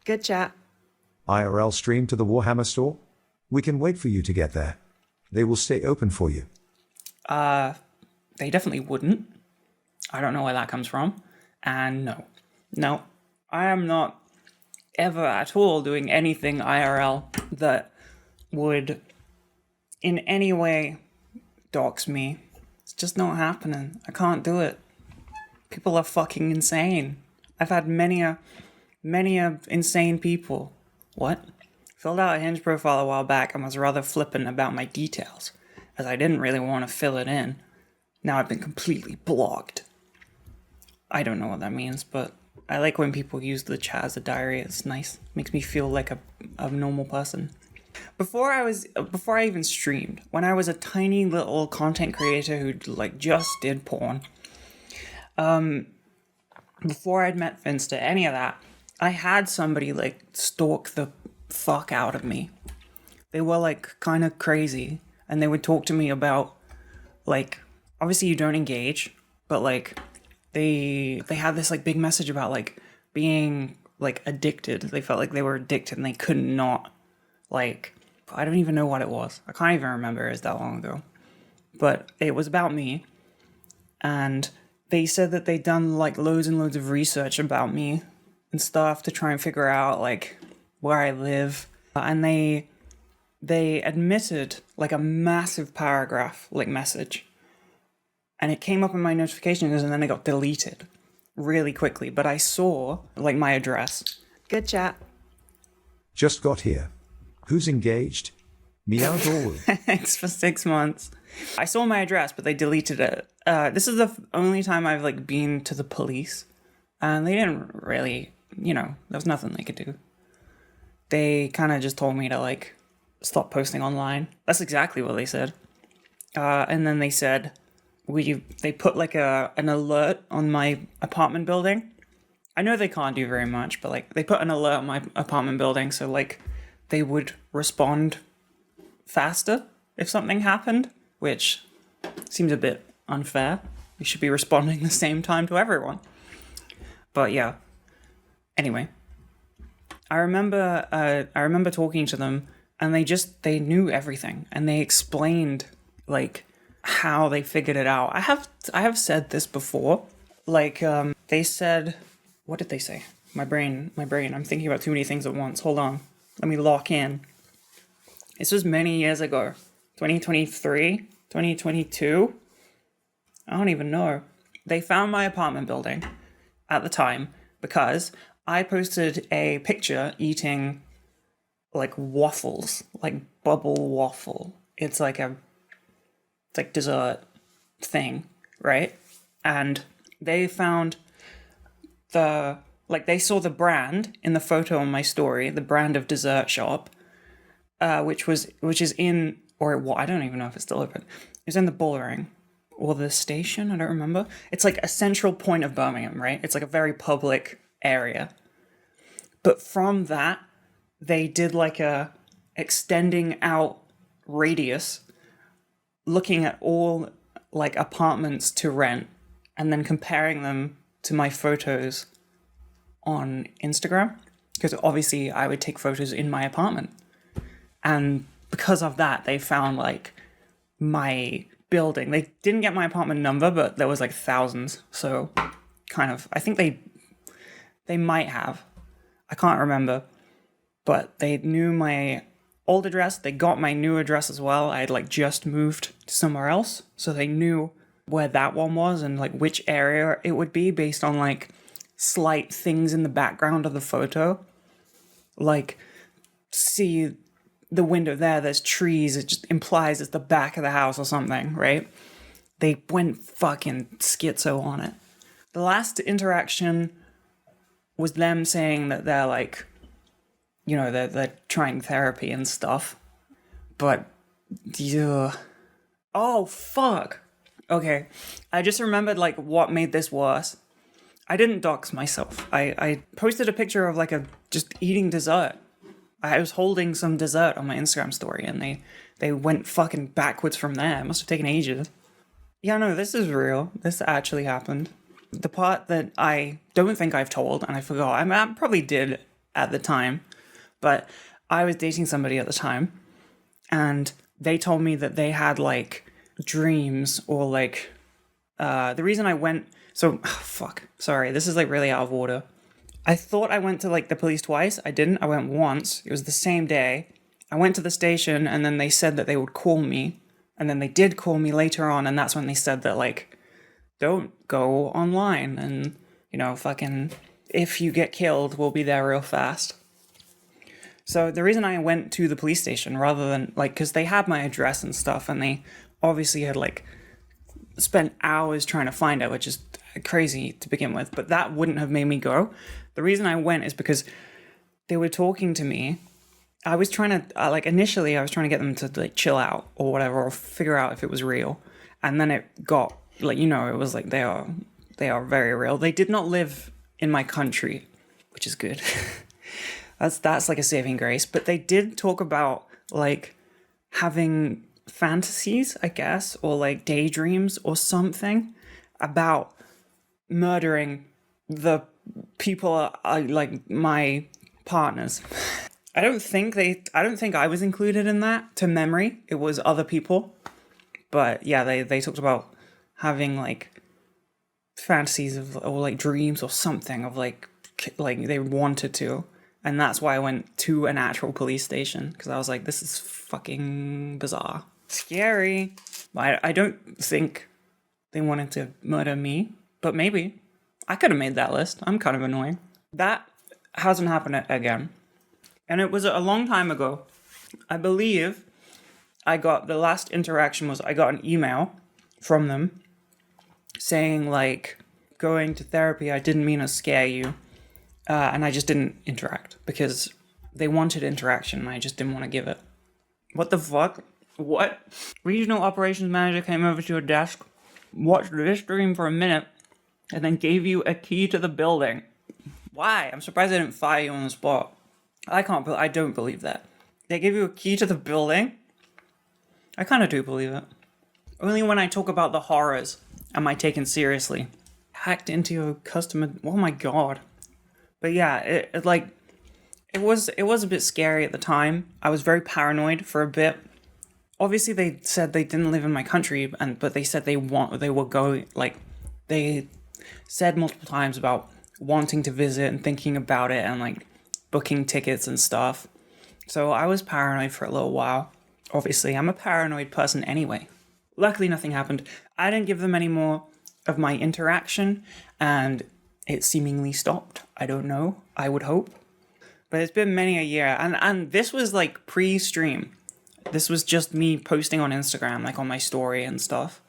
Good chat. IRL stream to the Warhammer store? We can wait for you to get there. They will stay open for you. They definitely wouldn't. I don't know where that comes from. And no, I am not ever at all doing anything IRL that would in any way dox me. It's just not happening. I can't do it. People are fucking insane. I've had many insane people. What? Filled out a Hinge profile a while back and was rather flippant about my details, as I didn't really want to fill it in. Now I've been completely blocked. I don't know what that means, but I like when people use the chat as a diary. It's nice. Makes me feel like a normal person. Before I even streamed, when I was a tiny little content creator who like just did porn, before I'd met Finsta, any of that, I had somebody like stalk the fuck out of me. They were like kind of crazy, and they would talk to me about like, obviously you don't engage, but like they had this like big message about like being like addicted. They felt like they were addicted and they could not, like, I don't even know what it was. I can't even remember, it was that long ago. But it was about me, and they said that they'd done like loads and loads of research about me and stuff to try and figure out like where I live. And they admitted like a massive paragraph like message, and it came up in my notifications and then it got deleted really quickly. But I saw like my address. Good chat. Just got here. Who's engaged? Meow Dolu. Thanks for 6 months. I saw my address, but they deleted it. This is the only time I've like been to the police, and they didn't really, there was nothing they could do. They kind of just told me to like stop posting online. That's exactly what they said. And then they said they put like an alert on my apartment building. I know they can't do very much, but like they put an alert on my apartment building, so like they would respond faster if something happened, which seems a bit unfair. We should be responding the same time to everyone. But yeah. Anyway, I remember talking to them, and they knew everything, and they explained like how they figured it out. I have said this before. Like they said, what did they say? My brain. I'm thinking about too many things at once. Hold on. Let me lock in. This was many years ago. 2023, 2022. I don't even know. They found my apartment building at the time because I posted a picture eating like waffles, like bubble waffle. It's like dessert thing, right? And they found they saw the brand in the photo on my story, the brand of dessert shop, which is in, or I don't even know if it's still open. It's in the Bullring or the station. I don't remember. It's like a central point of Birmingham, right? It's like a very public area. But from that, they did like a extending out radius, looking at all like apartments to rent, and then comparing them to my photos on Instagram, because obviously I would take photos in my apartment. And because of that, they found like my building. They didn't get my apartment number, but there was like thousands. So kind of, I think they might have. I can't remember. But they knew my old address. They got my new address as well. I had like just moved to somewhere else. So they knew where that one was and like which area it would be based on like slight things in the background of the photo. Like, see the window there's trees, it just implies it's the back of the house or something, right? They went fucking schizo on it. The last interaction was them saying that they're like, they're trying therapy and stuff. But, yeah. Oh, fuck. Okay. I just remembered like what made this worse. I didn't dox myself. I posted a picture of like just eating dessert. I was holding some dessert on my Instagram story, and they went fucking backwards from there. It must have taken ages. Yeah, no, this is real. This actually happened. The part that I don't think I've told, and I forgot, I probably did at the time, but I was dating somebody at the time, and they told me that they had like dreams or like the reason I went. So fuck. Sorry, this is like really out of order. I thought I went to like the police twice. I didn't. I went once. It was the same day. I went to the station, and then they said that they would call me, and then they did call me later on, and that's when they said that like, don't go online, and fucking, if you get killed, we'll be there real fast. So the reason I went to the police station rather than like, because they had my address and stuff, and they obviously had like spent hours trying to find it, which is crazy to begin with, but that wouldn't have made me go. The reason I went is because they were talking to me. I was trying to initially I was trying to get them to like chill out or whatever, or figure out if it was real, and then it got like, it was like they are very real. They did not live in my country, which is good. that's like a saving grace. But they did talk about like having fantasies, I guess, or like daydreams or something about murdering the people like my partners. I don't think I was included in that to memory. It was other people. But yeah, they talked about having like fantasies of, or like dreams or something of like they wanted to. And that's why I went to an actual police station, because I was like, this is fucking bizarre. Scary. I don't think they wanted to murder me, but maybe. I could have made that list. I'm kind of annoying. That hasn't happened again. And it was a long time ago. I believe the last interaction was I got an email from them saying like, going to therapy, I didn't mean to scare you. And I just didn't interact because they wanted interaction and I just didn't want to give it. What the fuck? What? Regional operations manager came over to your desk, watched this stream for a minute, and then gave you a key to the building. Why? I'm surprised they didn't fire you on the spot. I don't believe that. They gave you a key to the building? I kind of do believe it. Only when I talk about the horrors am I taken seriously. Hacked into your customer. Oh my god. But yeah, it was a bit scary at the time. I was very paranoid for a bit. Obviously, they said they didn't live in my country, but they said they were going, like, they said multiple times about wanting to visit and thinking about it and like booking tickets and stuff. So I was paranoid for a little while. Obviously, I'm a paranoid person anyway. Luckily, nothing happened. I didn't give them any more of my interaction, and it seemingly stopped. I don't know. I would hope. But it's been many a year, and this was like pre-stream. This was just me posting on Instagram, like on my story and stuff.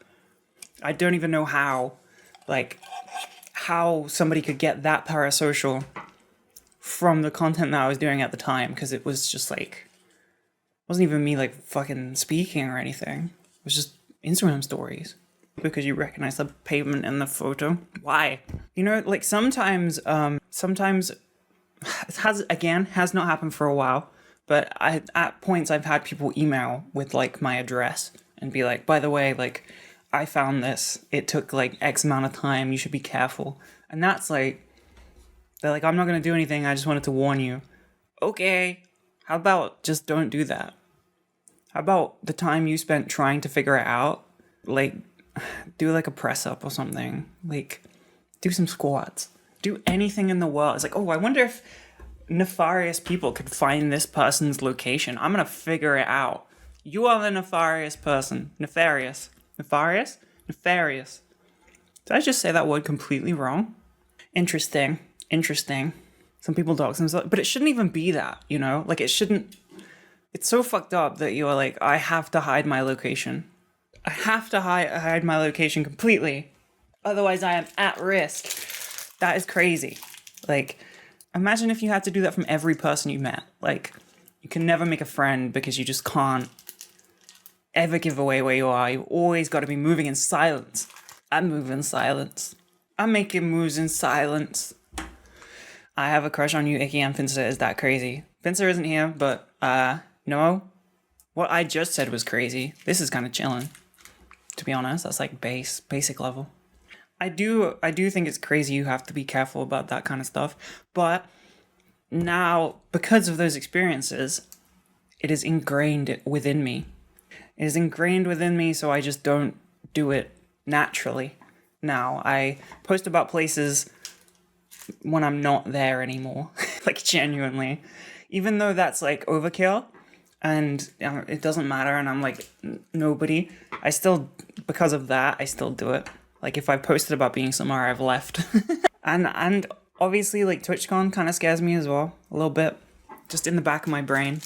I don't even know how somebody could get that parasocial from the content that I was doing at the time, because it was just like, it wasn't even me like fucking speaking or anything. It was just Instagram stories. Because you recognize the pavement in the photo. Why? Like sometimes it has not happened for a while, but at points I've had people email with like my address and be like, by the way, like I found this. It took like X amount of time. You should be careful. And that's like, they're like, I'm not going to do anything. I just wanted to warn you. Okay. How about just don't do that? How about the time you spent trying to figure it out? Like, do like a press up or something. Like, do some squats. Do anything in the world. It's like, oh, I wonder if nefarious people could find this person's location. I'm gonna figure it out. You are the nefarious person. Nefarious. Nefarious? Nefarious. Did I just say that word completely wrong? Interesting. Some people dox themselves, but it shouldn't even be that, Like, it shouldn't. It's so fucked up that you're like, I have to hide my location. I have to hide my location completely. Otherwise, I am at risk. That is crazy. Like, imagine if you had to do that from every person you met. Like, you can never make a friend because you just can't ever give away where you are. You've always got to be moving in silence. I move in silence. I'm making moves in silence. I have a crush on you, Icky, and Finster. Is that crazy? Finster isn't here, but, no. What I just said was crazy. This is kind of chilling. To be honest, that's like basic level. I do think it's crazy. You have to be careful about that kind of stuff. But now, because of those experiences, it is ingrained within me. It is ingrained within me, so I just don't do it naturally. Now, I post about places when I'm not there anymore, like genuinely. Even though that's like overkill, and it doesn't matter, and I'm like nobody, I still, because of that, I still do it. Like if I posted about being somewhere, I've left. and obviously like TwitchCon kind of scares me as well, a little bit, just in the back of my brain.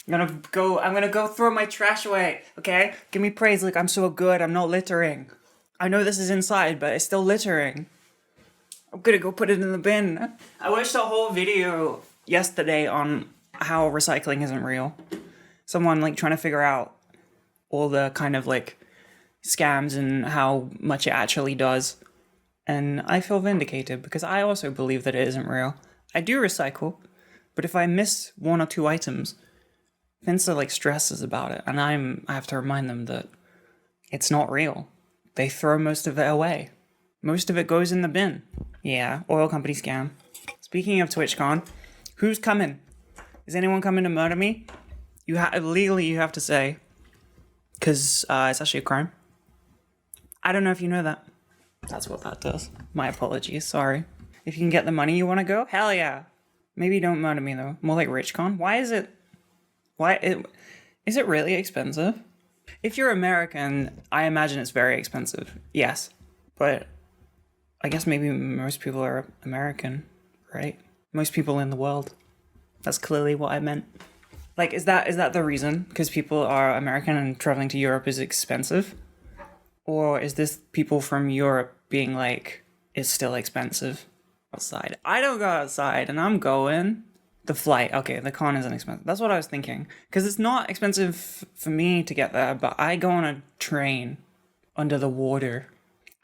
I'm gonna go throw my trash away, okay? Give me praise like I'm so good, I'm not littering. I know this is inside, but it's still littering. I'm gonna go put it in the bin. I watched a whole video yesterday on how recycling isn't real. Someone like trying to figure out all the kind of like scams and how much it actually does. And I feel vindicated because I also believe that it isn't real. I do recycle, but if I miss one or two items, Finsta like stresses about it, and I have to remind them that it's not real. They throw most of it away. Most of it goes in the bin. Yeah, oil company scam. Speaking of TwitchCon, who's coming? Is anyone coming to murder me? Legally you have to say, because it's actually a crime. I don't know if you know that. That's what that does. My apologies, sorry. If you can get the money you want to go, hell yeah. Maybe don't murder me though. More like RichCon. Is it really expensive? If you're American, I imagine it's very expensive. Yes. But I guess maybe most people are American, right? Most people in the world. That's clearly what I meant. Like, is that the reason? Because people are American and traveling to Europe is expensive? Or is this people from Europe being like, it's still expensive outside? I don't go outside and I'm going. The flight, okay, the con isn't expensive. That's what I was thinking. Because it's not expensive for me to get there, but I go on a train under the water.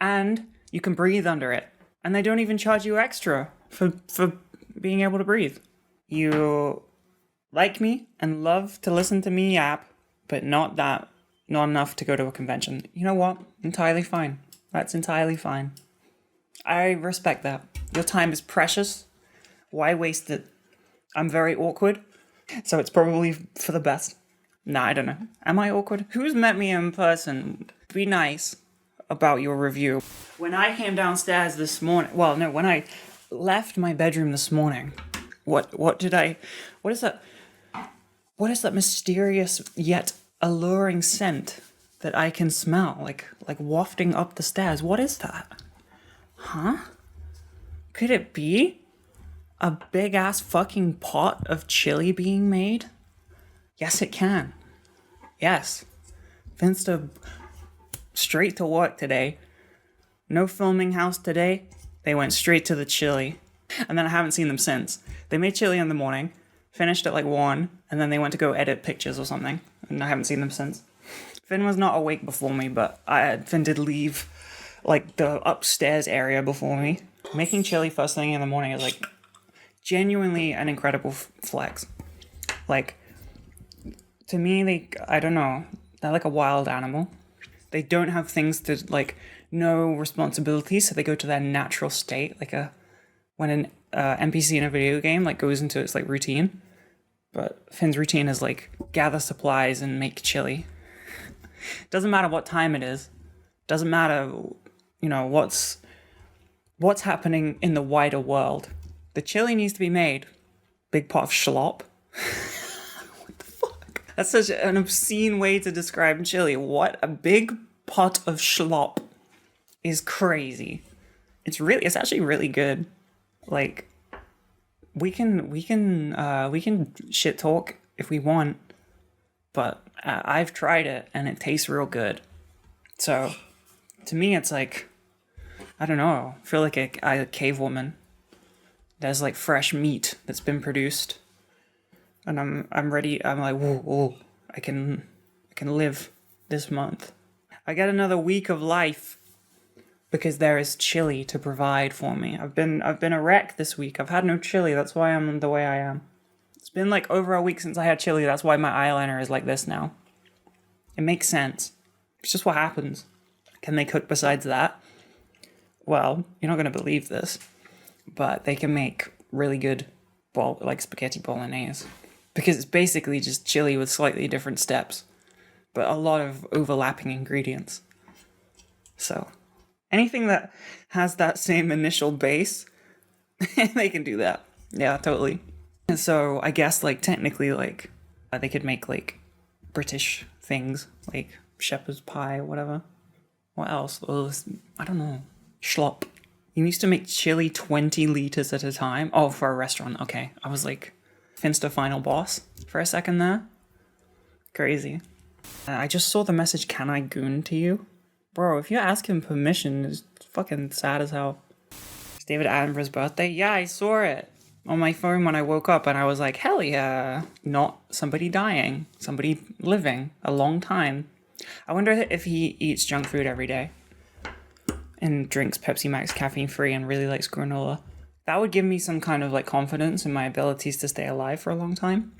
And you can breathe under it. And they don't even charge you extra for being able to breathe. You like me and love to listen to me yap, but not enough to go to a convention. You know what? Entirely fine. That's entirely fine. I respect that. Your time is precious. Why waste it? I'm very awkward, so it's probably for the best. Nah, I don't know. Am I awkward? Who's met me in person? Be nice about your review. When I came downstairs this morning, when I left my bedroom this morning, what is that mysterious yet alluring scent that I can smell, like wafting up the stairs? What is that? Huh? Could it be a big ass fucking pot of chili being made? Yes, it can. Yes. Finsta straight to work today. No filming house today. They went straight to the chili. And then I haven't seen them since. They made chili in the morning, finished at like 1, and then they went to go edit pictures or something. And I haven't seen them since. Finn was not awake before me, but Finn did leave like the upstairs area before me. Making chili first thing in the morning is like genuinely an incredible flex. Like, to me, I don't know, they're like a wild animal. They don't have things to, like, no responsibilities, so they go to their natural state, like when an NPC in a video game, like, goes into its, like, routine. But Finn's routine is, like, gather supplies and make chili. Doesn't matter what time it is. Doesn't matter, you know, what's happening in the wider world. The chili needs to be made. Big pot of schlop. What the fuck? That's such an obscene way to describe chili. What? A big pot of schlop is crazy. It's actually really good. Like, we can shit talk if we want, but I've tried it and it tastes real good. So, to me, it's like, I don't know. I feel like a cave woman. There's like fresh meat that's been produced, and I'm ready. I'm like, whoa, I can live this month. I get another week of life because there is chili to provide for me. I've been a wreck this week. I've had no chili. That's why I'm the way I am. It's been like over a week since I had chili. That's why my eyeliner is like this now. It makes sense. It's just what happens. Can they cook besides that? Well, you're not going to believe this, but they can make really good like spaghetti bolognese, because it's basically just chili with slightly different steps, but a lot of overlapping ingredients. So anything that has that same initial base, they can do that. Yeah, totally. And so I guess like technically like they could make like British things like shepherd's pie, whatever. What else? I don't know. Schlop. You used to make chili 20 liters at a time. Oh, for a restaurant. Okay. I was like Finster final boss for a second there. Crazy. I just saw the message, can I goon to you? Bro, if you ask him permission, it's fucking sad as hell. It's David Attenborough's birthday? Yeah, I saw it on my phone when I woke up and I was like, hell yeah. Not somebody dying. Somebody living a long time. I wonder if he eats junk food every day and drinks Pepsi Max caffeine free and really likes granola. That would give me some kind of like confidence in my abilities to stay alive for a long time.